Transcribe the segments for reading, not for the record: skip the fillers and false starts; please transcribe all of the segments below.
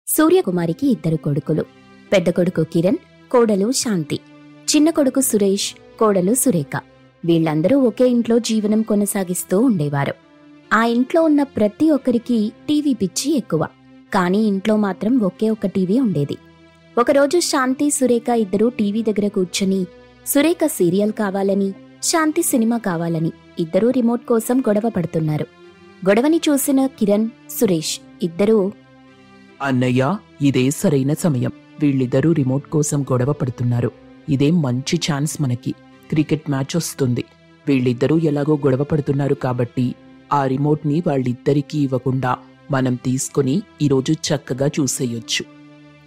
సూర్యకుమారికి 2 కొడుకులు. పెద్ద కొడుకు కిరణ్, కోడలు శాంతి. చిన్న కొడుకు సురేష్, కోడలు సురేఖ. వీళ్లందరూ ఒకే ఇంట్లో జీవనం కొనసాగిస్తూ ఉండేవారు. ఆ ఇంట్లో ఉన్న ప్రతి ఒక్కరికి టీవీ పిచ్చి ఎక్కువ. కానీ ఇంట్లో మాత్రం ఒకే ఒక టీవీ ఉండేది. ఒకరోజు శాంతి, సురేఖ ఇద్దరూ టీవీ దగ్గర కూర్చొని సురేఖ సీరియల్ కావాలని, శాంతి సినిమా కావాలని ఇద్దరూ రిమోట్ కోసం గొడవ పడుతున్నారు. గొడవని చూసిన కిరణ్, సురేష్ ఇద్దరూ, అన్నయ్య, ఇదే సరైన సమయం. వీళ్ళిద్దరూ రిమోట్ కోసం గొడవ పడుతున్నారు. ఇదే మంచి ఛాన్స్ మనకి. క్రికెట్ మ్యాచ్ వస్తుంది. వీళ్ళిద్దరూ ఎలాగో గొడవ పడుతున్నారు కాబట్టి ఆ రిమోట్ని వాళ్ళిద్దరికీ ఇవ్వకుండా మనం తీసుకుని ఈరోజు చక్కగా చూసేయొచ్చు.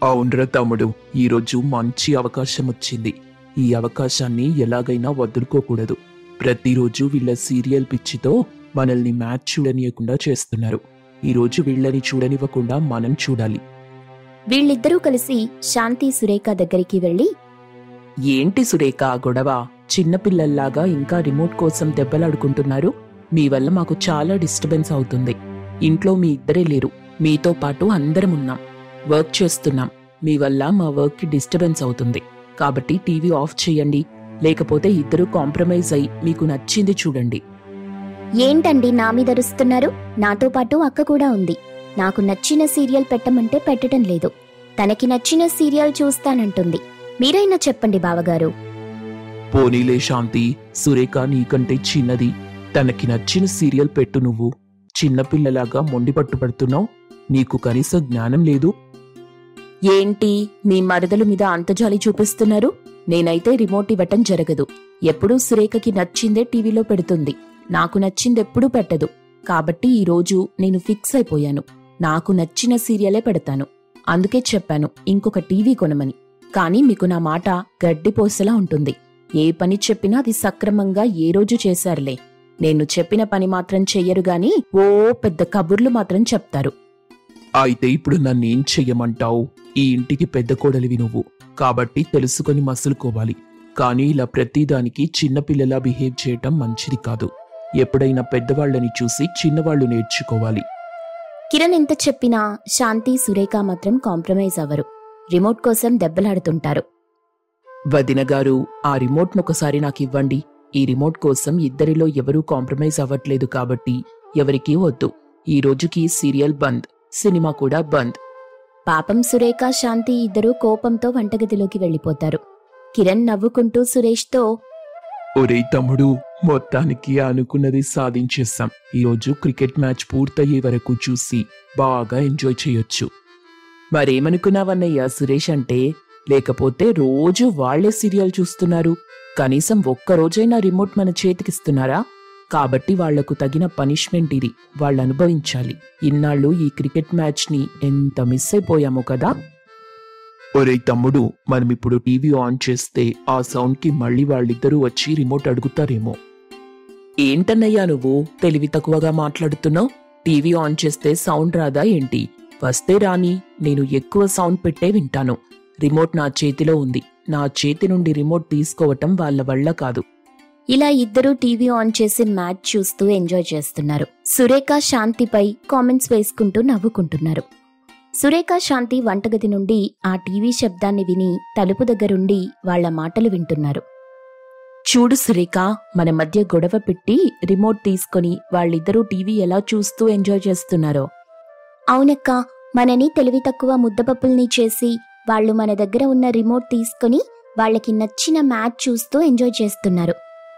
అవునరా తమ్ముడు, ఈరోజు మంచి అవకాశం వచ్చింది. ఈ అవకాశాన్ని ఎలాగైనా వదులుకోకూడదు. ప్రతిరోజు వీళ్ళ సీరియల్ పిచ్చితో మనల్ని మ్యాచ్ చూడనీయకుండా చేస్తున్నారు. ఈరోజు వీళ్ళని చూడనివ్వకుండా మనం చూడాలి. వీళ్ళిద్దరూ కలిసి శాంతి, సురేఖ దగ్గరికి వెళ్లి, ఏంటి సురేఖ గొడవ? చిన్నపిల్లల్లాగా ఇంకా రిమోట్ కోసం దెబ్బలాడుకుంటున్నారు. మీ వల్ల మాకు చాలా డిస్టర్బెన్స్ అవుతుంది. ఇంట్లో మీ ఇద్దరే లేరు. మీతో పాటు అందరం ఉన్నాం, వర్క్ చేస్తున్నాం. మీ వల్ల మా వర్క్కి డిస్టర్బెన్స్ అవుతుంది. కాబట్టి టీవీ ఆఫ్ చేయండి, లేకపోతే ఇద్దరు కాంప్రమైజ్ అయి మీకు నచ్చింది చూడండి. ఏంటండి నా మీద అరుస్తున్నారు? నాతో పాటు అక్క కూడా ఉంది. నాకు నచ్చిన సీరియల్ పెట్టమంటే పెట్టడం లేదు. తనకి నచ్చిన సీరియల్ చూస్తానంటుంది. మీరైనా చెప్పండి బావగారు. పోనీలే శాంతి, సురేఖ నీకంటే చిన్నది. తనకి నచ్చిన సీరియల్ పెట్టు. నువ్వు చిన్నపిల్లలాగా మొండి పట్టుపడుతున్నావు. నీకు కనీస జ్ఞానం లేదు. ఏంటి మీ మరదల మీద అంత జాలి చూపిస్తున్నారు? నేనైతే రిమోట్ ఇవ్వటం జరగదు. ఎప్పుడూ సురేఖకి నచ్చిందే టీవీలో పెడుతుంది. నాకు నచ్చిందెప్పుడూ పెట్టదు. కాబట్టి ఈరోజు నేను ఫిక్స్ అయిపోయాను. నాకు నచ్చిన సీరియలే పెడతాను. అందుకే చెప్పాను ఇంకొక టీవీ కొనమని. కానీ మీకు నా మాట గడ్డిపోసలా ఉంటుంది. ఏ పని చెప్పినా అది సక్రమంగా ఏ రోజు చేశారులే. నేను చెప్పిన పని మాత్రం చెయ్యరుగాని ఓ పెద్ద కబుర్లు మాత్రం చెప్తారు. అయితే ఇప్పుడు నన్నేం చెయ్యమంటావు? ఈ ఇంటికి పెద్ద కోడలివి నువ్వు, కాబట్టి తెలుసుకొని మసులుకోవాలి. కానీ ఇలా ప్రతిదానికి చిన్నపిల్లలా బిహేవ్ చేయటం మంచిది కాదు. ఎప్పుడైనా పెద్దవాళ్లని చూసి చిన్నవాళ్లు నేర్చుకోవాలి. కిరణ్ ఎంత చెప్పినా శాంతి, సురేఖ మాత్రం కాంప్రమైజ్ అవ్వరు. రిమోట్ కోసం దెబ్బలాడుతుంటారు. వదినగారు, ఆ రిమోట్ ఒకసారి నాకివ్వండి. ఈ రిమోట్ కోసం ఇద్దరిలో ఎవరూ కాంప్రమైజ్ అవ్వట్లేదు కాబట్టి ఎవరికీ వద్దు. ఈ రోజుకి సీరియల్ బంద్, సినిమా కూడా బంద్. పాపం సురేఖ, శాంతి ఇద్దరూ కోపంతో వంటగదిలోకి వెళ్లిపోతారు. కిరణ్ నవ్వుకుంటూ సురేష్తో, ఒరే తమ్ముడు, మొత్తానికి అనుకున్నది సాధించేశాం. ఈరోజు క్రికెట్ మ్యాచ్ పూర్తయ్యే వరకు చూసి బాగా ఎంజాయ్ చేయొచ్చు. మరేమనుకున్నావన్నయ్యా సురేష్ అంటే? లేకపోతే రోజు వాళ్లే సీరియల్ చూస్తున్నారు. కనీసం ఒక్కరోజైనా రిమోట్ మన చేతికిస్తున్నారా? కాబట్టి వాళ్లకు తగిన పనిష్మెంట్ ఇది. వాళ్ళు అనుభవించాలి. ఇన్నాళ్ళు ఈ క్రికెట్ మ్యాచ్ ని ఎంత మిస్ అయిపోయామో కదా. ఒరే తమ్ముడు, మనమిప్పుడు టీవీ ఆన్ చేస్తే ఆ సౌండ్ కి మళ్ళీ వాళ్ళిద్దరూ వచ్చి రిమోట్ అడుగుతారేమో. ఏంటన్నయ్యా నువ్వు తెలివి తక్కువగా మాట్లాడుతున్నావు? టీవీ ఆన్ చేస్తే సౌండ్ రాదా ఏంటి? వస్తే రాని, నేను ఎక్కువ సౌండ్ పెట్టే వింటాను. రిమోట్ నా చేతిలో ఉంది. నా చేతి నుండి రిమోట్ తీసుకోవటం వాళ్ళ వల్ల కాదు. ఇలా ఇద్దరూ టీవీ ఆన్ చేసి మ్యాచ్ చూస్తూ ఎంజాయ్ చేస్తున్నారు. సురేఖ శాంతిపై కామెంట్స్ వేసుకుంటూ నవ్వుకుంటున్నారు. సురేఖ, శాంతి వంటగది నుండి ఆ టీవీ శబ్దాన్ని విని తలుపు దగ్గరుండి వాళ్ల మాటలు వింటున్నారు. చూడు సురేఖ, మన మధ్య గొడవ పెట్టి రిమోట్ తీసుకుని వాళ్ళిద్దరూ టీవీ ఎలా చూస్తూ ఎంజాయ్ చేస్తున్నారో. అవునక్క, మనని తెలివి తక్కువ ముద్దపప్పుల్ని చేసి వాళ్లు మన దగ్గర ఉన్న రిమోట్ తీసుకుని వాళ్లకి నచ్చిన మ్యాచ్ చూస్తూ ఎంజాయ్ చేస్తున్నారు.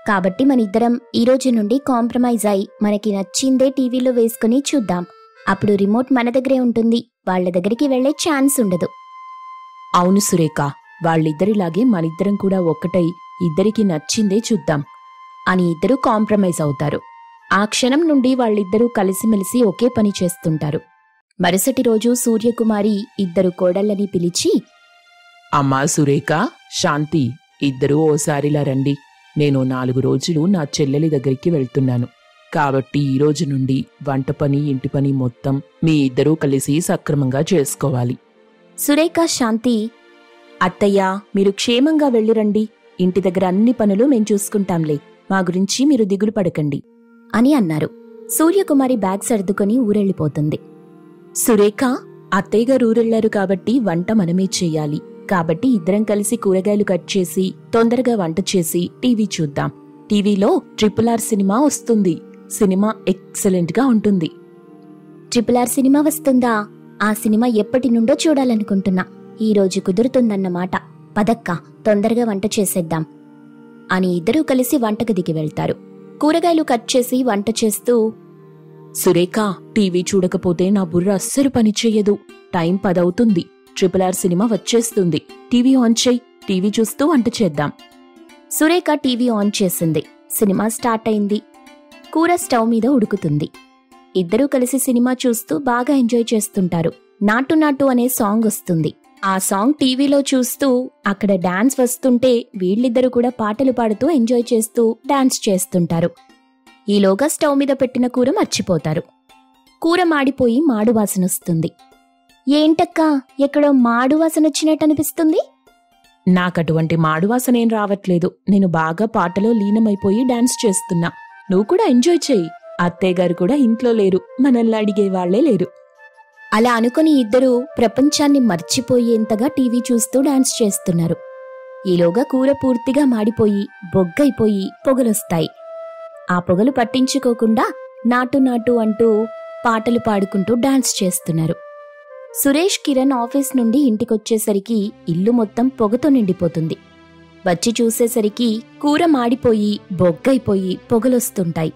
కాబట్టి మనిద్దరం ఈ రోజు నుండి కాంప్రమైజ్ అయి మనకి నచ్చిందే టీవీలో వేసుకుని చూద్దాం. అప్పుడు రిమోట్ మన దగ్గరే ఉంటుంది. వాళ్ల దగ్గరికి వెళ్లే ఛాన్స్ ఉండదు. అవును సురేఖ, వాళ్ళిద్దరిలాగే మనిద్దరం కూడా ఒక్కటై ఇద్దరికి నచ్చిందే చూద్దాం అని ఇద్దరూ కాంప్రమైజ్ అవుతారు. ఆ క్షణం నుండి వాళ్ళిద్దరూ కలిసిమెలిసి ఒకే పని చేస్తుంటారు. మరుసటి రోజు సూర్యకుమారి ఇద్దరు కోడళ్ళని పిలిచి, అమ్మా సురేఖ, శాంతి, ఇద్దరూ ఓసారిలా రండి. నేను 4 రోజులు నా చెల్లెలి దగ్గరికి వెళ్తున్నాను. కాబట్టి ఈ రోజు నుండి వంట పని, ఇంటి పని మొత్తం మీ ఇద్దరూ కలిసి సక్రమంగా చేసుకోవాలి. సురేఖ, శాంతి, అత్తయ్యా, మీరు క్షేమంగా వెళ్ళిరండి. ఇంటి దగ్గర అన్ని పనులు మేం చూసుకుంటాంలే. మా గురించి మీరు దిగులు పడకండి అని అన్నారు. సూర్యకుమారి బ్యాగ్ సర్దుకొని ఊరెళ్ళిపోతుంది. సురేఖ, అత్తయ్య గారు ఊరెళ్లారు కాబట్టి వంట మనమే చెయ్యాలి. కాబట్టి ఇద్దరం కలిసి కూరగాయలు కట్ చేసి తొందరగా వంట చేసి టీవీ చూద్దాం. టీవీలో RRR సినిమా వస్తుంది. సినిమా ఎక్సలెంట్ గా ఉంటుంది. RRR సినిమా వస్తుందా? ఆ సినిమా ఎప్పటి నుండో చూడాలనుకుంటున్నా. ఈ రోజు కుదురుతుందన్నమాట. పదక్క, తొందరగా వంట చేసేద్దాం అని ఇద్దరూ కలిసి వంటగదికి వెళ్తారు. కూరగాయలు కట్ చేసి వంట చేస్తూ, సురేఖ, టీవీ చూడకపోతే నా బుర్ర అస్సలు పనిచెయ్యదు. టైం 10 అవుతుంది. RRR సినిమా వచ్చేస్తుంది. టీవీ ఆన్ చెయ్యి. టీవీ చూస్తూ వంట చేద్దాం. సురేఖ టీవీ ఆన్ చేసింది. సినిమా స్టార్ట్ అయింది. కూర స్టవ్ మీద ఉడుకుతుంది. ఇద్దరూ కలిసి సినిమా చూస్తూ బాగా ఎంజాయ్ చేస్తుంటారు. నాటు నాటు అనే సాంగ్ వస్తుంది. ఆ సాంగ్ టీవీలో చూస్తూ అక్కడ డాన్స్ వస్తుంటే వీళ్ళిద్దరూ కూడా పాటలు పాడుతూ ఎంజాయ్ చేస్తూ డాన్స్ చేస్తుంటారు. ఈలోగా స్టవ్ మీద పెట్టిన కూర మర్చిపోతారు. కూర మాడిపోయి మాడు వాసనొస్తుంది. ఏంటక్కా, ఎక్కడో మాడు వాసన వచ్చినట్టు అనిపిస్తుంది? నాకటువంటి మాడువాసనేం రావట్లేదు. నేను బాగా పాటలో లీనమైపోయి డాన్స్ చేస్తున్నా. నువ్వు కూడా ఎంజాయ్ చెయ్యి. అత్తయ్య గారు కూడా ఇంట్లో లేరు. మనల్ని అడిగేవాళ్లే లేరు. అలా అనుకుని ఇద్దరూ ప్రపంచాన్ని మర్చిపోయేంతగా టీవీ చూస్తూ డాన్స్ చేస్తున్నారు. ఈలోగా కూర పూర్తిగా మాడిపోయి బొగ్గైపోయి పొగలొస్తాయి. ఆ పొగలు పట్టించుకోకుండా నాటు నాటు అంటూ పాటలు పాడుకుంటూ డాన్స్ చేస్తున్నారు. సురేష్, కిరణ్ ఆఫీస్ నుండి ఇంటికొచ్చేసరికి ఇల్లు మొత్తం పొగతో నిండిపోతుంది. వచ్చి చూసేసరికి కూర మాడిపోయి బొగ్గైపోయి పొగలొస్తుంటాయి.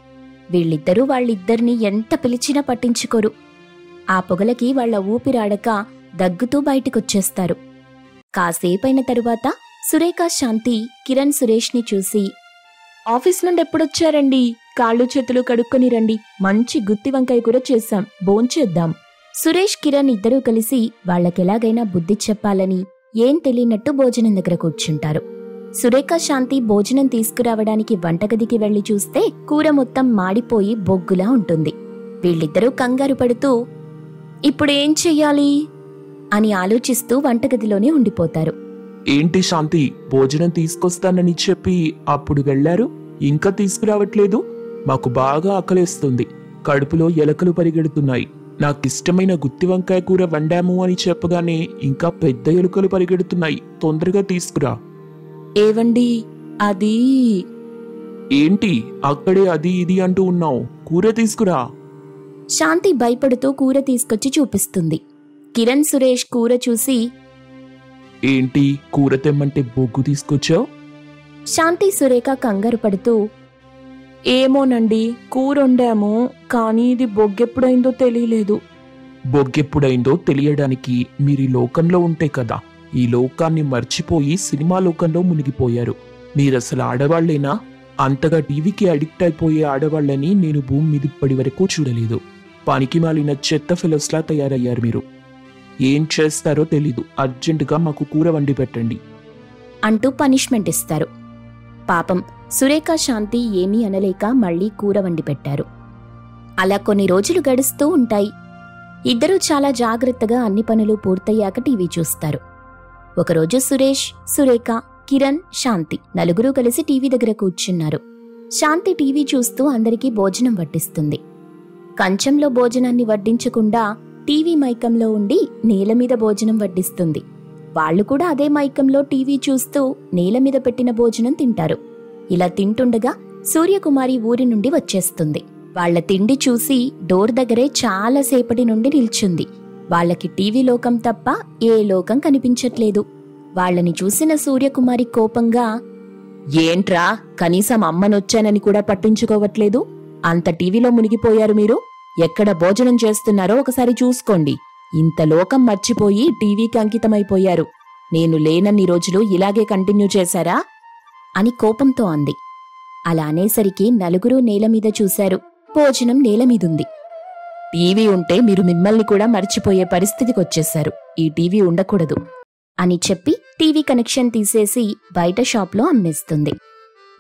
వీళ్ళిద్దరూ వాళ్ళిద్దరినీ ఎంత పిలిచినా పట్టించుకోరు. ఆ పొగలకి వాళ్ల ఊపిరాడక దగ్గుతూ బయటికొచ్చేస్తారు. కాసేపైన తరువాత సురేఖ, శాంతి కిరణ్ సురేష్ని చూసి, ఆఫీస్ నుండి ఎప్పుడొచ్చారండి? కాళ్ళు చేతులు కడుక్కొని రండి. మంచి గుత్తి వంకాయ కూర చేశాం, భోంచేద్దాం. సురేష్, కిరణ్ ఇద్దరూ కలిసి వాళ్లకెలాగైనా బుద్ధి చెప్పాలని ఏం తెలియనట్టు భోజనం దగ్గర కూర్చుంటారు. సురేఖ, శాంతి భోజనం తీసుకురావడానికి వంటగదికి వెళ్లి చూస్తే కూర మొత్తం మాడిపోయి బొగ్గులా ఉంటుంది. వీళ్ళిద్దరూ కంగారు పడుతూ ఇప్పుడేం చెయ్యాలి అని ఆలోచిస్తూ వంటగదిలోనే ఉండిపోతారు. ఏంటి శాంతి, భోజనం తీసుకొస్తానని చెప్పి అప్పుడు వెళ్లారు, ఇంకా తీసుకురావట్లేదు? మాకు బాగా ఆకలేస్తుంది. కడుపులో ఎలకలు పరిగెడుతున్నాయి. నాకిష్టమైన గుత్తి వంకాయ కూర వండాము అని చెప్పగానే ఇంకా పెద్ద ఎలుకలు పరిగెడుతున్నాయి. తొందరగా తీసుకురా. ఏవండి, అది ఏంటి అక్కడే అది ఇది అంటూ ఉన్నావు? కూర తీసుకురా. శాంతి భయపడుతూ కూర తీసుకొచ్చి చూపిస్తుంది. కిరణ్, సురేష్ కూర చూసి, ఏంటి కూర తెమ్మంటే బొగ్గు తీసుకొచ్చావు? శాంతి, సురేఖ కంగారు పడుతూ, ఏమోనండి, కూరొండాము, కానీ ఇది బొగ్గెప్పుడైందో తెలియలేదు. బొగ్గెప్పుడైందో తెలియడానికి మీరీ లోకంలో ఉంటే కదా. ఈ లోకాన్ని మర్చిపోయి సినిమా లోకంలో మునిగిపోయారు. మీరసలు ఆడవాళ్లేనా? అంతగా టీవీకి అడిక్ట్ అయిపోయే ఆడవాళ్లని నేను భూమి మీద ఇప్పటి వరకు చూడలేదు. పనికి మాలిన చెత్త ఫెలోస్లా తయారయ్యారు మీరు. ఏం చేస్తారో తెలీదు. అర్జెంటుగా మాకు కూర వండి పెట్టండి అంటూ పనిష్మెంట్ ఇస్తారు. పాపం సురేఖ, శాంతి ఏమీ అనలేక మళ్లీ కూర వండి పెట్టారు. అలా కొన్ని రోజులు గడుస్తూ ఉంటాయి. ఇద్దరూ చాలా జాగ్రత్తగా అన్ని పనులు పూర్తయ్యాక టీవీ చూస్తారు. ఒకరోజు సురేష్, సురేఖ, కిరణ్, శాంతి నలుగురూ కలిసి టీవీ దగ్గర కూర్చున్నారు. శాంతి టీవీ చూస్తూ అందరికీ భోజనం వడ్డిస్తుంది. కంచంలో భోజనాన్ని వడ్డించకుండా టీవీ మైకంలో ఉండి నేల మీద భోజనం వడ్డిస్తుంది. వాళ్లు కూడా అదే మైకంలో టీవీ చూస్తూ నేల మీద పెట్టిన భోజనం తింటారు. ఇలా తింటుండగా సూర్యకుమారి ఊరి నుండి వచ్చేస్తుంది. వాళ్ల తిండి చూసి డోర్ దగ్గరే చాలాసేపటి నుండి నిల్చుంది. వాళ్లకి టీవీ లోకం తప్ప ఏ లోకం కనిపించట్లేదు. వాళ్లని చూసిన సూర్యకుమారి కోపంగా, ఏంట్రా, కనీసం అమ్మనొచ్చానని కూడా పట్టించుకోవట్లేదు? అంత టీవీలో మునిగిపోయారు మీరు. ఎక్కడ భోజనం చేస్తున్నారో ఒకసారి చూసుకోండి. ఇంత లోకం మర్చిపోయి టీవీకి అంకితమైపోయారు. నేను లేనన్ని రోజులు ఇలాగే కంటిన్యూ చేశారా అని కోపంతో అంది. అలా అనేసరికి నలుగురూ నేలమీద చూశారు. భోజనం నేలమీదుంది. టీవీ ఉంటే మీరు మిమ్మల్ని కూడా మర్చిపోయే పరిస్థితికొచ్చేశారు. ఈ టీవీ ఉండకూడదు అని చెప్పి టీవీ కనెక్షన్ తీసేసి బయట షాప్లో అమ్మేస్తుంది.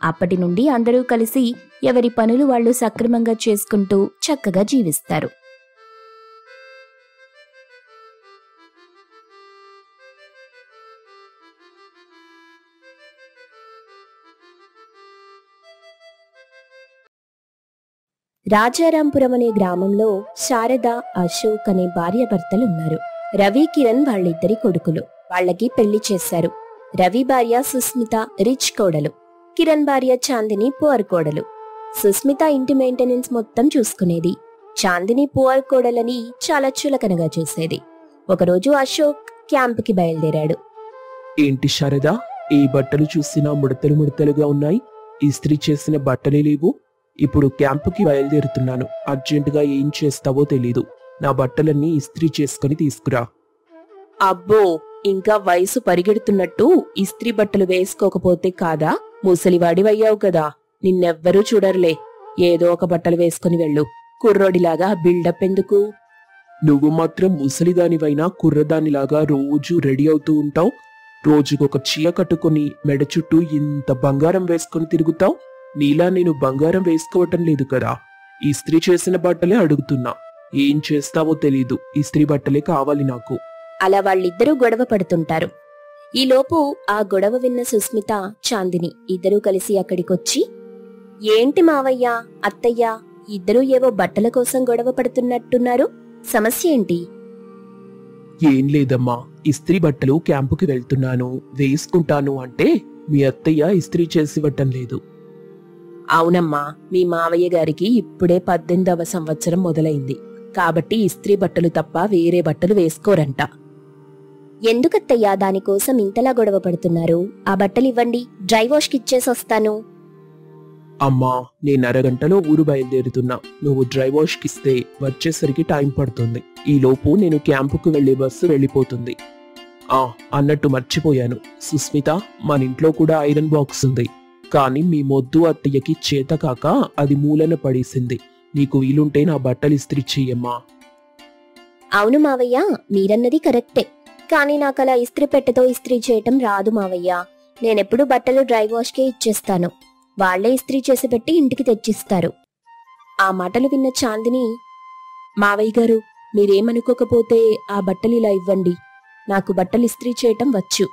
అప్పటి నుండి అందరూ కలిసి ఎవరి పనులు వాళ్లు సక్రమంగా చేసుకుంటూ చక్కగా జీవిస్తారు. రాజారాంపురం అనే గ్రామంలో శారద, అశోక్ అనే భార్యాభర్తలున్నారు. రవి కిరణ్ వాళ్ళిద్దరి కొడుకులు. వాళ్ళకి పెళ్లి చేశారు. రవి భార్య సుస్మిత రిచ్ కోడలు, కిరణ్ భార్య చాందిని పువర్ కోడలు. సుస్మిత ఇంటి మెయింటెనెన్స్ మొత్తం చూసుకునేది. చాందిని పువర్ కోడలని చాలా చులకనగా చూసేది. ఒకరోజు అశోక్ క్యాంపుకి బయలుదేరాడు. ఏంటి శారదా, ఈ బట్టలు చూసినా ముడతలు ముడతలుగా ఉన్నాయి. ఇస్త్రీ చేసిన బట్టలే లేవు. ఇప్పుడు క్యాంపుకి బయలుదేరుతున్నాను. అర్జెంటుగా ఏం చేస్తావో తెలీదు. నా బట్టలన్నీ ఇస్త్రీ చేసుకుని తీసుకురా. అబ్బో, ఇంకా వయసు పరిగెడుతున్నట్టు ఇస్త్రీ బట్టలు వేసుకోకపోతే కాదా? ముసలివాడివయ్యావు కదా, నిన్నెవ్వరూ చూడరులే. ఏదో ఒక బట్టలు వేసుకుని వెళ్ళు. కుర్రోడిలాగా బిల్డప్ ఎందుకు? నువ్వు మాత్రం ముసలిదానివైనా కుర్రదానిలాగా రోజూ రెడీ అవుతూ ఉంటావు. రోజుకొక చీర కట్టుకుని మెడ చుట్టూ ఇంత బంగారం వేసుకుని తిరుగుతావు. నీలా నేను బంగారం వేసుకోవటం లేదు కదా. ఇస్త్రీ చేసిన బట్టలే అడుగుతున్నా. ఏం చేస్తావో తెలీదు. ఇస్త్రీ బట్టలే కావాలి నాకు. అలా వాళ్ళిద్దరూ గొడవ పడుతుంటారు. ఈలోపు ఆ గొడవ విన్న సుస్మిత, చాందిని ఇద్దరూ కలిసి అక్కడికొచ్చి, ఏంటి మావయ్య, అత్తయ్య ఇద్దరూ ఏవో బట్టల కోసం గొడవ పడుతున్నట్టున్నారు. సమస్య ఏంటి? ఏం లేదమ్మా, ఇస్త్రీ బట్టలు క్యాంపుకి వెళ్తున్నాను, వేసుకుంటాను అంటే మీ అత్తయ్య ఇస్త్రీ చేసి ఇవ్వటం లేదు. అవునమ్మా, మీ మావయ్య గారికి ఇప్పుడే 18వ సంవత్సరం మొదలైంది. కాబట్టి ఇస్త్రీ బట్టలు తప్ప వేరే బట్టలు వేసుకోరంట. ఎందుకత్తయ్యా దానికోసం ఇంతలా గొడవ పడుతున్నారు? ఆ బట్టలివ్వండి, డ్రై వాష్కి ఇచ్చేసొస్తాను. అమ్మా, నేను అరగంటలో ఊరు బయలుదేరుతున్నా. నువ్వు డ్రై వాష్కి ఇస్తే వచ్చేసరికి టైం పడుతుంది. ఈలోపు నేను క్యాంపుకు వెళ్లే బస్సు వెళ్ళిపోతుంది. అన్నట్టు మర్చిపోయాను సుస్మిత, మన ఇంట్లో కూడా ఐరన్ బాక్స్ ఉంది. కానీ మీ మొద్దు అత్తయ్యకి చేత కాక అది మూలన పడేసింది. నీకు వీలుంటే నా బట్టలు ఇస్త్రీ చెయ్యమ్మా. అవును మావయ్య, మీరన్నది కరెక్టే. కానీ నాకలా ఇస్త్రీ పెట్టెతో ఇస్త్రీ చేయటం రాదు మావయ్య. నేనెప్పుడు బట్టలు డ్రై వాష్కే ఇచ్చేస్తాను. వాళ్లే ఇస్త్రీ చేసి పెట్టి ఇంటికి తెచ్చిస్తారు. ఆ మాటలు విన్న చాందిని, మావయ్య గారు మీరేమనుకోకపోతే ఆ బట్టలు ఇలా ఇవ్వండి. నాకు బట్టలు ఇస్త్రీ చేయటం వచ్చు.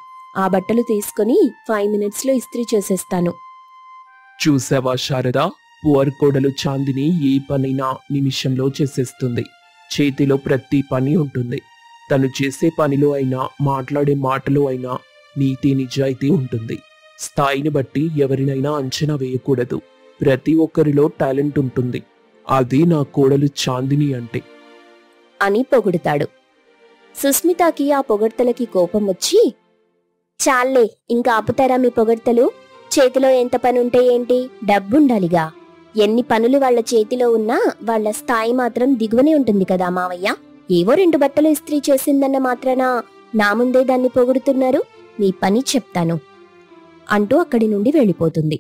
ఆ బట్టలు తీసుకుని 5 మినిట్స్లో ఇస్త్రీ చేసేస్తాను. చూసావా శారదా, పువర్ కోడలు చాందిని ఏ పనైనా నిమిషంలో చేసేస్తుంది. చేతిలో ప్రతి పని ఉంటుంది. తను చేసే పనిలో అయినా మాట్లాడే మాటలో అయినా నీతి నిజాయితీ ఉంటుంది. స్థాయిని బట్టి ఎవరినైనా అంచనా వేయకూడదు. ప్రతి ఒక్కరిలో టాలెంట్ ఉంటుంది. అది నా కోడలు చాందిని అంటే అని పొగుడుతాడు. సుస్మితకి ఆ పొగడ్తలకి కోపం వచ్చి, చాలే, ఇంకా ఆపుతారా మీ పొగడ్తలు? చేతిలో ఎంత పనుంటే ఏంటి, డబ్బుండాలిగా. ఎన్ని పనులు వాళ్ల చేతిలో ఉన్నా వాళ్ల స్థాయి మాత్రం దిగువనే ఉంటుంది కదా మావయ్య. ఏవో 2 బట్టలు ఇస్త్రీ చేసిందన్న మాత్రాన నా ముందే దాన్ని పొగుడుతున్నారు. మీ పని చెప్తాను అంటూ అక్కడి నుండి వెళ్ళిపోతుంది.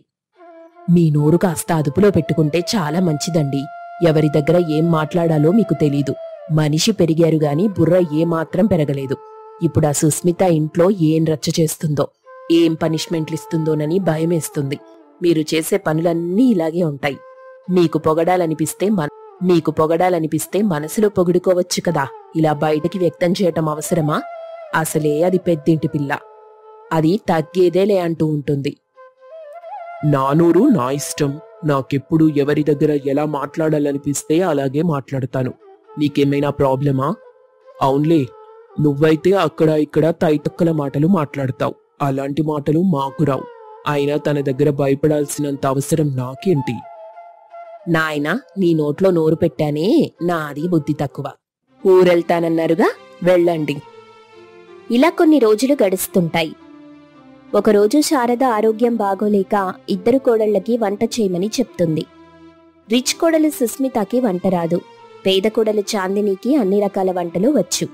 మీ నోరు కాస్త అదుపులో పెట్టుకుంటే చాలా మంచిదండి. ఎవరి దగ్గర ఏం మాట్లాడాలో మీకు తెలీదు. మనిషి పెరిగారు గాని బుర్ర ఏమాత్రం పెరగలేదు. ఇప్పుడు ఆ సుస్మిత ఇంట్లో ఏం రచ్చ చేస్తుందో, ఏం పనిష్మెంట్లు ఇస్తుందోనని భయమేస్తుంది. మీరు చేసే పనులన్నీ ఇలాగే ఉంటాయి. మీకు పొగడాలనిపిస్తే మనసులో పొగుడుకోవచ్చు కదా. ఇలా బయటికి వ్యక్తం చేయటం అవసరమా? అసలే అది పెద్దింటి పిల్ల. అది తగ్గేదేలే అంటూ ఉంటుంది. నా నోరు నా ఇష్టం. నాకెప్పుడు ఎవరి దగ్గర ఎలా మాట్లాడాలనిపిస్తే అలాగే మాట్లాడతాను. నీకేమైనా ప్రాబ్లమా? అవునులే, నువ్వైతే అక్కడ ఇక్కడ తైతక్కల మాటలు మాట్లాడతావు. అలాంటి మాటలు మాకు రావు. అయినా తన దగ్గర భయపడాల్సినంత అవసరం నాకేంటి? నాయనా, నీ నోట్లో నోరు పెట్టానే, నాది బుద్ధి తక్కువ. ఊరెళ్తానన్నారుగా, వెళ్ళండి. ఇలా కొన్ని రోజులు గడుస్తుంటాయి. ఒకరోజు శారద ఆరోగ్యం బాగోలేక ఇద్దరు కోడళ్లకి వంట చేయమని చెప్తుంది. రిచ్ కోడలు సుస్మితకి వంట రాదు. పేద కోడలు చాందినికి అన్ని రకాల వంటలు వచ్చు.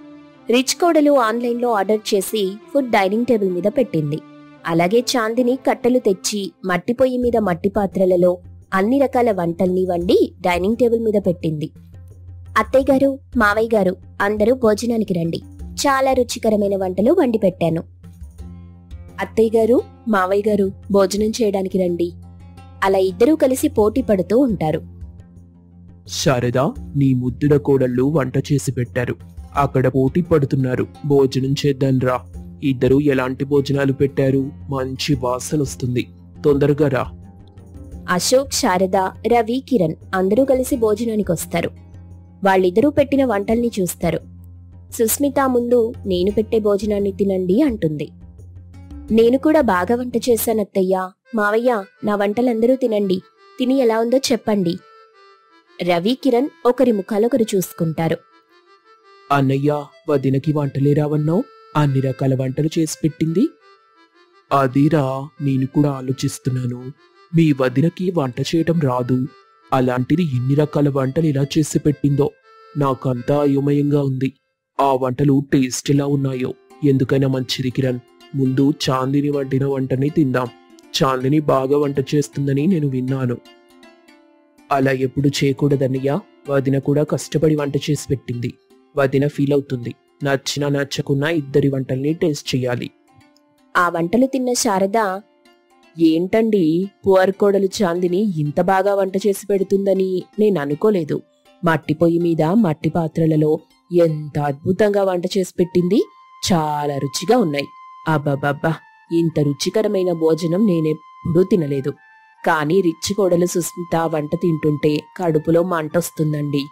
రిచ్ కోడలు ఆన్లైన్లో ఆర్డర్ చేసి ఫుడ్ డైనింగ్ టేబుల్ మీద పెట్టింది. అలాగే చాందిని కట్టెలు తెచ్చి మట్టి పొయ్యి మీద మట్టి పాత్రలలో అన్ని రకాల వంటల్ని వండి డైనింగ్ టేబుల్ మీద పెట్టింది. అత్తయ్య గారు, మావయ్య గారు అందరూ భోజనానికి రండి. చాలా రుచికరమైన వంటలు వండి పెట్టాను. అత్తయ్య గారు, మావయ్య గారు భోజనం చేయడానికి రండి. అలా ఇద్దరూ కలిసి పోటీ పడుతూ ఉంటారు. శారదా, నీ ముద్దుల కోడళ్ళు వంట చేసి పెట్టారు. అక్కడ పోటీ పడుతున్నారు. భోజనం చేద్దాంరా. ఇద్దరు ఎలాంటి భోజనాలు పెట్టారు? మంచి వాసన వస్తుంది. తొందరగా రా. అశోక్, శారద, రవి, కిరణ్ అందరూ కలిసి భోజనానికి వస్తారు. వాళ్ళిద్దరూ పెట్టిన వంటల్ని చూస్తారు. సుస్మిత ముందు నేను పెట్టే భోజనాన్ని తినండి అంటుంది. నేను కూడా బాగా వంట చేశానత్తయ్యా. మావయ్య, నా వంటలందరూ తినండి. తిని ఎలా ఉందో చెప్పండి. రవి, కిరణ్ ఒకరి ముఖాలొకరు చూసుకుంటారు. అన్నయ్య, వదినకి వంటలే రావన్నావు, అన్ని రకాల వంటలు చేసి పెట్టింది. అదిరా, నేను కూడా ఆలోచిస్తున్నాను. మీ వదినకి వంట చేయటం రాదు, అలాంటిది ఎన్ని రకాల వంటలు ఎలా చేసి పెట్టిందో నాకంతా అయోమయంగా ఉంది. ఆ వంటలు టేస్ట్ ఎలా ఉన్నాయో. ఎందుకైనా మంచిది కిరణ్, ముందు చాందిని వండిన వంటని తిందాం. చాందిని బాగా వంట చేస్తుందని నేను విన్నాను. అలా ఎప్పుడు చేయకూడదన్నయ్య. వదిన కూడా కష్టపడి వంట చేసి పెట్టింది. వదిన ఫీల్ అవుతుంది. నచ్చినా నచ్చకున్నా ఇద్దరి వంటల్ని టేస్ట్ చేయాలి. ఆ వంటలు తిన్న శారద, ఏంటండి, పువర్ కోడలు చాందిని ఇంత బాగా వంట చేసి పెడుతుందని నేను అనుకోలేదు. మట్టి పొయ్యి మీద మట్టి పాత్రలలో ఎంత అద్భుతంగా వంట చేసి పెట్టింది. చాలా రుచిగా ఉన్నాయి. అబ్బబ్బబ్బా, ఇంత రుచికరమైన భోజనం నేనెప్పుడూ తినలేదు. కానీ రిచ్ కోడలు సుస్మిత వంట తింటుంటే కడుపులో మంటొస్తుందండి.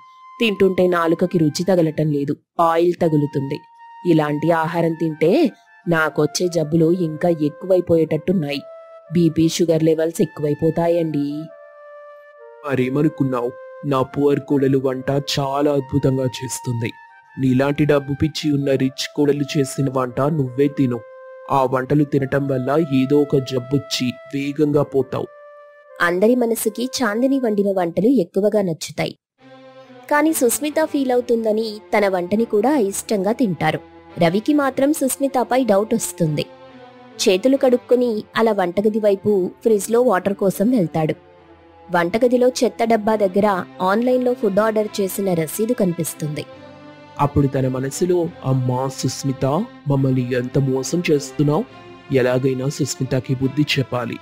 తింటుంటే నాలుకకి రుచి తగలటం లేదు, ఆయిల్ తగులుతుంది. ఇలాంటి ఆహారం తింటే నాకొచ్చే జబ్బులు ఇంకా ఎక్కువైపోయేటట్టున్నాయి. బీపీ, షుగర్ లెవెల్స్ ఎక్కువైపోతాయండి. మరేమనుకున్నావు, నా పువర్ కోడలు వంట చాలా అద్భుతంగా చేస్తుంది. నీలాంటి డబ్బు పిచ్చి ఉన్న రిచ్ కోడలు చేసిన వంట నువ్వే తిను. ఆ వంటలు తినటం వల్ల ఏదో ఒక జబ్బొచ్చి వేగంగా పోతావు. అందరి మనసుకి చాందిని వండిన వంటలు ఎక్కువగా నచ్చుతాయి. కాని సుస్మిత ఫీల్ అవుతుందని తన వంటని కూడా ఇష్టంగా తింటారు. రవికి మాత్రం సుస్మితపై డౌట్ వస్తుంది. చేతులు కడుక్కొని అలా వంటగది వైపు ఫ్రిడ్జ్లో వాటర్ కోసం వెళ్తాడు. వంటగదిలో చెత్త డబ్బా దగ్గర ఆన్లైన్లో ఫుడ్ ఆర్డర్ చేసిన రసీదు కనిపిస్తుంది. అప్పుడు తన మనసులో, అమ్మా సుస్మిత, మమ్మల్ని ఎంత మోసం చేస్తున్నావు. ఎలాగైనా సుస్మితకి బుద్ధి చెప్పాలి.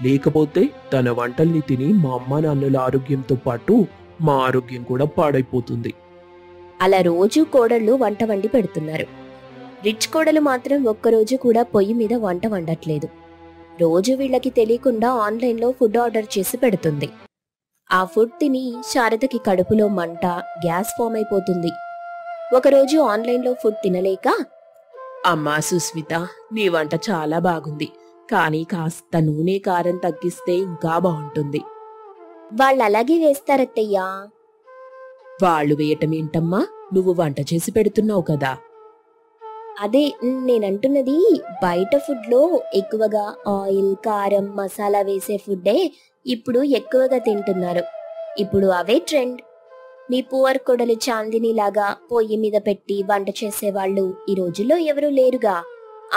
లేకపోతే తన వంటల్ని తిని మా అమ్మా నాన్నల ఆరోగ్యంతో పాటు మా ఆరోగ్యం కూడా పాడైపోతుంది. అలా రోజూ కోడళ్ళు వంట వండి పెడుతున్నారు. రిచ్ కోడలు మాత్రం ఒక్కరోజు కూడా పొయ్యి మీద వంట వండట్లేదు. రోజు వీళ్ళకి తెలియకుండా ఆన్లైన్లో ఫుడ్ ఆర్డర్ చేసి పెడుతుంది. ఆ ఫుడ్ తిని శారదకి కడుపులో మంట, గ్యాస్ ఫామ్ అయిపోతుంది. ఒకరోజు ఆన్లైన్లో ఫుడ్ తినలేక, అమ్మా సుస్మిత, నీ వంట చాలా బాగుంది, కానీ కాస్త నూనె కారం తగ్గిస్తే ఇంకా బాగుంటుంది. వాళ్ళలాగే వేస్తారత్తయ్యా. వాళ్ళు వేయటం ఏంటమ్మా, నువ్వు వంట చేసి పెడుతున్నావు కదా. అదే నేనంటున్నది, బయట ఫుడ్లో ఎక్కువగా ఆయిల్, కారం, మసాలా వేసే ఫుడ్డే ఇప్పుడు ఎక్కువగా తింటున్నారు. ఇప్పుడు అవే ట్రెండ్. మీ పువర్ కొడలు చాందిని లాగా పొయ్యి మీద పెట్టి వంట చేసేవాళ్ళు ఈ రోజుల్లో ఎవరూ లేరుగా.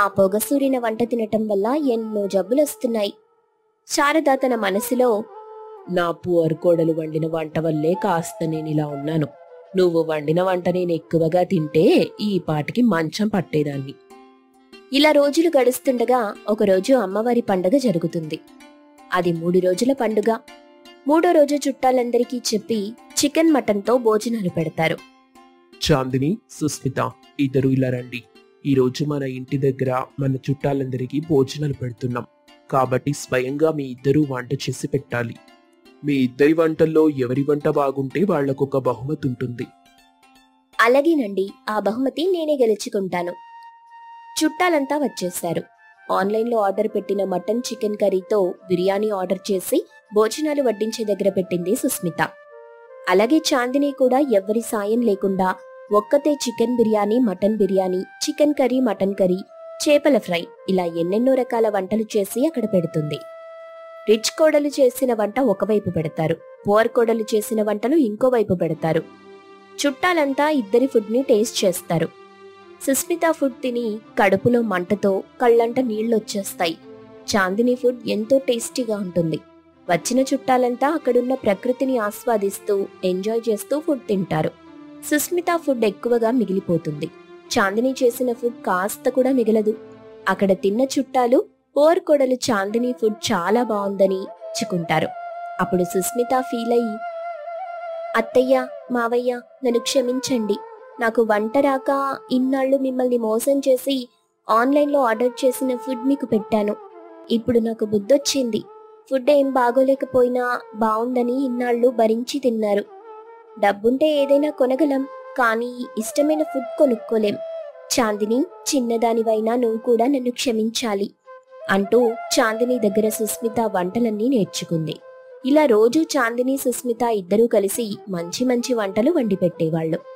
ఆ పొగ సూరిన వంట తినటం వల్ల ఎన్నో జబ్బులొస్తున్నాయి. శారద తన మనసులో, నా పువర్ కోడలు వండిన వంట వల్లే కాస్త నేనిలా ఉన్నాను. నువ్వు వండిన వంట నేను ఎక్కువగా తింటే ఈ పాటికి మంచం పట్టేదాన్ని. ఇలా రోజులు గడుస్తుండగా ఒకరోజు అమ్మవారి పండగ జరుగుతుంది. అది 3 రోజుల పండుగ. 3వ రోజు చుట్టాలందరికీ చెప్పి చికెన్, మటన్తో భోజనాలు పెడతారు. చాందిని, సుస్మిత, ఇద్దరు ఇలా రండి. ఈరోజు మన ఇంటి దగ్గర మన చుట్టాలందరికీ భోజనాలు పెడుతున్నాం. కాబట్టి స్వయంగా మీ ఇద్దరూ వంట చేసి పెట్టాలి. మీ ఇద్దరి వంటల్లో ఎవరి వంట బాగుంటే వాళ్లకొక బహుమతి ఉంటుంది. అలాగేనండి, ఆ బహుమతి నేనే గెలుచుకుంటాను. చుట్టాలంతా వచ్చేశారు. ఆన్లైన్లో ఆర్డర్ పెట్టిన మటన్, చికెన్ కర్రీతో బిర్యానీ ఆర్డర్ చేసి భోజనాలు వడ్డించే దగ్గర పెట్టింది సుస్మిత. అలాగే చాందిని కూడా ఎవ్వరి సాయం లేకుండా ఒక్కతే chicken biryani, mutton biryani, chicken curry, mutton curry, చేపల ఫ్రై, ఇలా ఎన్నెన్నో రకాల వంటలు చేసి అక్కడ పెడుతుంది. రిచ్ కోడలు చేసిన వంట ఒకవైపు పెడతారు, పువర్ కోడలు చేసిన వంటలు ఇంకోవైపు పెడతారు. చుట్టాలంతా ఇద్దరి ఫుడ్ని టేస్ట్ చేస్తారు. సుస్మిత ఫుడ్ తిని కడుపులో మంటతో కళ్ళంట నీళ్లొచ్చేస్తాయి. చాందిని ఫుడ్ ఎంతో టేస్టీగా ఉంటుంది. వచ్చిన చుట్టాలంతా అక్కడున్న ప్రకృతిని ఆస్వాదిస్తూ ఎంజాయ్ చేస్తూ ఫుడ్ తింటారు. సుస్మిత ఫుడ్ ఎక్కువగా మిగిలిపోతుంది. చాందిని చేసిన ఫుడ్ కాస్త కూడా మిగలదు. అక్కడ తిన్న చుట్టాలు పువర్ కోడలు చాందిని ఫుడ్ చాలా బాగుందని మెచ్చుకుంటారు. అప్పుడు సుస్మిత ఫీల్ అయ్యి, అత్తయ్య, మావయ్య, నన్ను క్షమించండి. నాకు వంట రాక ఇన్నాళ్ళు మిమ్మల్ని మోసం చేసి ఆన్లైన్లో ఆర్డర్ చేసిన ఫుడ్ మీకు పెట్టాను. ఇప్పుడు నాకు బుద్ధొచ్చింది. ఫుడ్ ఏం బాగోలేకపోయినా బాగుందని ఇన్నాళ్ళు భరించి తిన్నారు. డబ్బుంటే ఏదైనా కొనగలం, కానీ ఇష్టమైన ఫుడ్ కొనుక్కోలేం. చాందిని, చిన్నదానివైనా నువ్వు కూడా నన్ను క్షమించాలి అంటూ చాందిని దగ్గర సుస్మిత వంటలన్నీ నేర్చుకుంది. ఇలా రోజు చాందిని, సుస్మిత ఇద్దరూ కలిసి మంచి మంచి వంటలు వండి పెట్టేవాళ్లు.